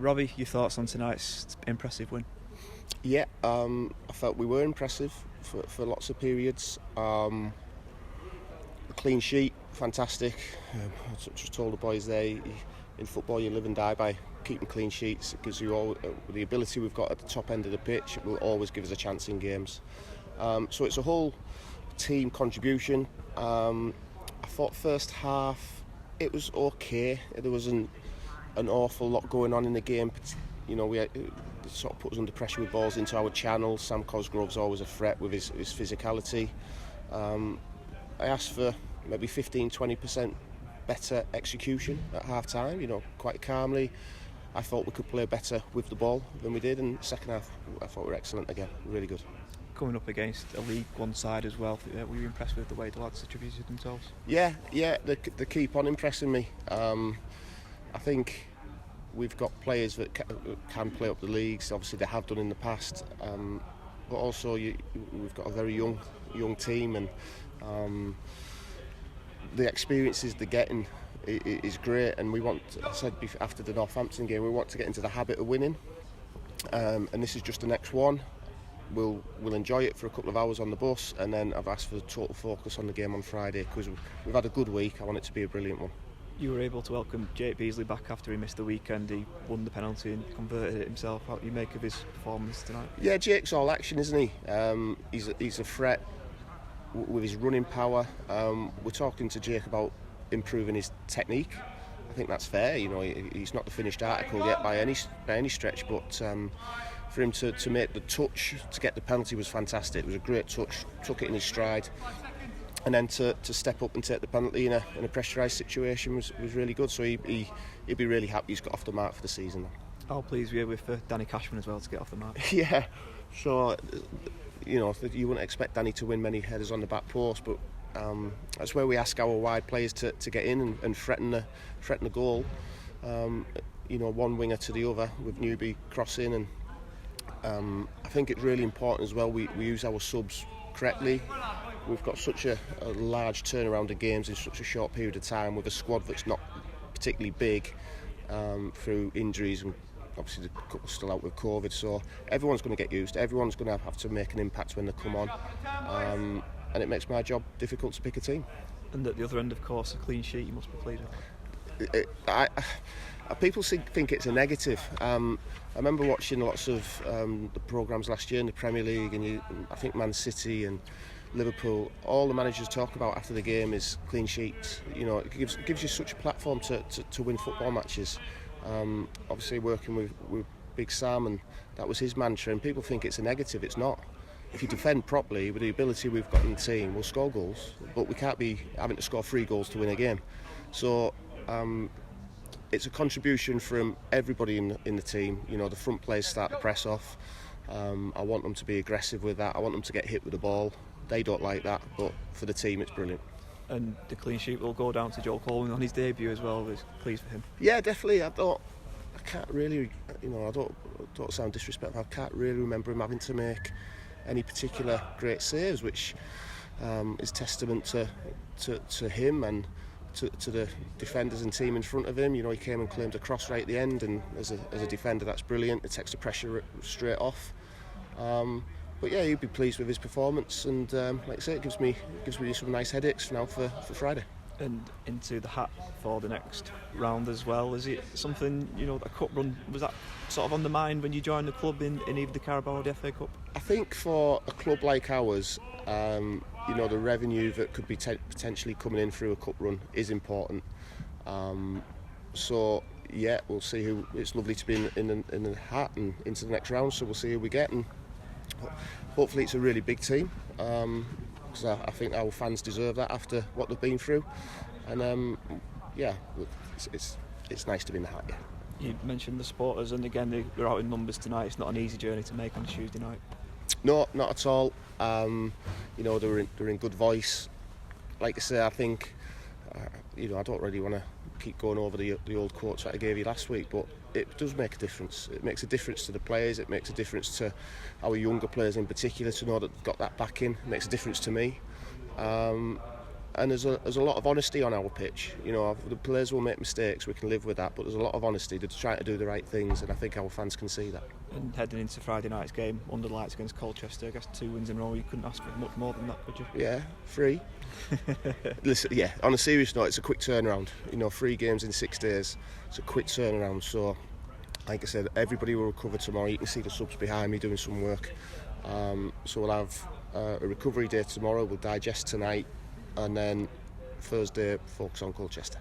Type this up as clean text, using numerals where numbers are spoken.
Robbie, your thoughts on tonight's impressive win? Yeah, I felt we were impressive for lots of periods. A clean sheet, fantastic. I just told the boys there, in football you live and die by keeping clean sheets. It gives you all the ability we've got at the top end of the pitch. It will always give us a chance in games. So it's a whole team contribution. I thought first half it was okay. There wasn't an awful lot going on in the game. It sort of put us under pressure with balls into our channel. Sam Cosgrove's always a threat with his physicality. I asked for maybe 15-20% better execution at half time, quite calmly. I thought we could play better with the ball than we did, and the second half I thought we were excellent again, really good. Coming up against a League One side as well, were you impressed with the way the lads attributed themselves? Yeah, they keep on impressing me. I think we've got players that can play up the leagues. Obviously they have done in the past, but also we've got a very young team, and the experiences they're getting is great. And we want, I said after the Northampton game, we want to get into the habit of winning, and this is just the next one. We'll enjoy it for a couple of hours on the bus, and then I've asked for the total focus on the game on Friday, because we've had a good week. I want it to be a brilliant one. You were able to welcome Jake Beasley back after he missed the weekend. He won the penalty and converted it himself. How do you make of his performance tonight? Yeah, Jake's all action, isn't he? He's a threat with his running power. We're talking to Jake about improving his technique. I think that's fair. He's not the finished article yet by any stretch, but for him to make the touch to get the penalty was fantastic. It was a great touch. Took it in his stride. And then to step up and take the penalty in a pressurised situation was really good. So he'd be really happy he's got off the mark for the season. How pleased were you with Danny Cashman as well to get off the mark? Yeah, so you wouldn't expect Danny to win many headers on the back post, but that's where we ask our wide players to get in and threaten the goal. One winger to the other with Newby crossing, and I think it's really important as well we use our subs correctly. We've got such a large turnaround of games in such a short period of time, with a squad that's not particularly big through injuries, and obviously the couple's still out with COVID, so everyone's going to get used. Everyone's going to have to make an impact when they come on, and it makes my job difficult to pick a team. And at the other end, of course, a clean sheet you must be pleased with. People think it's a negative. I remember watching lots of the programmes last year in the Premier League, and I think Man City and Liverpool, all the managers talk about after the game is clean sheets. It gives you such a platform to win football matches. Obviously working with Big Sam, and that was his mantra, and people think it's a negative. It's not. If you defend properly with the ability we've got in the team, we'll score goals, but we can't be having to score 3 goals to win a game. So it's a contribution from everybody in the team. The front players start the press off. I want them to be aggressive with that. I want them to get hit with the ball. They don't like that, but for the team it's brilliant. And the clean sheet will go down to Joel Coleman on his debut as well. It's pleased for him. Yeah, definitely. I can't really, I don't sound disrespectful. I can't really remember him having to make any particular great saves, which is testament to him and to the defenders and team in front of him. He came and claimed a cross right at the end, and as a defender that's brilliant. It takes the pressure straight off. But yeah, he'd be pleased with his performance, and like I say, it gives me some nice headaches now for Friday. And into the hat for the next round as well. Is it something, a cup run, was that sort of on the mind when you joined the club in either the Carabao or the FA Cup? I think for a club like ours, the revenue that could be potentially coming in through a cup run is important. So yeah, we'll see who. It's lovely to be in the hat and into the next round. So we'll see who we get, and hopefully it's a really big team. Because I think our fans deserve that after what they've been through, and it's nice to be in the hat. Yeah. You mentioned the supporters, and again they're out in numbers tonight. It's not an easy journey to make on a Tuesday night. No, not at all. They're in good voice. Like I say, I think I don't really want to keep going over the old quotes that I gave you last week, but it does make a difference. It makes a difference to the players. It makes a difference to our younger players in particular to know that they've got that backing. It makes a difference to me. and there's a lot of honesty on our pitch. You know, the players will make mistakes, we can live with that, but there's a lot of honesty. They're trying to do the right things, and I think our fans can see that. And heading into Friday night's game under lights against Colchester, I guess 2 wins in a row, you couldn't ask for much more than that, could you? Yeah, 3. Listen, yeah, on a serious note, it's a quick turnaround. You know, 3 games in 6 days, it's a quick turnaround. So, like I said, everybody will recover tomorrow. You can see the subs behind me doing some work. So we'll have a recovery day tomorrow, we'll digest tonight, and then Thursday focus on Colchester.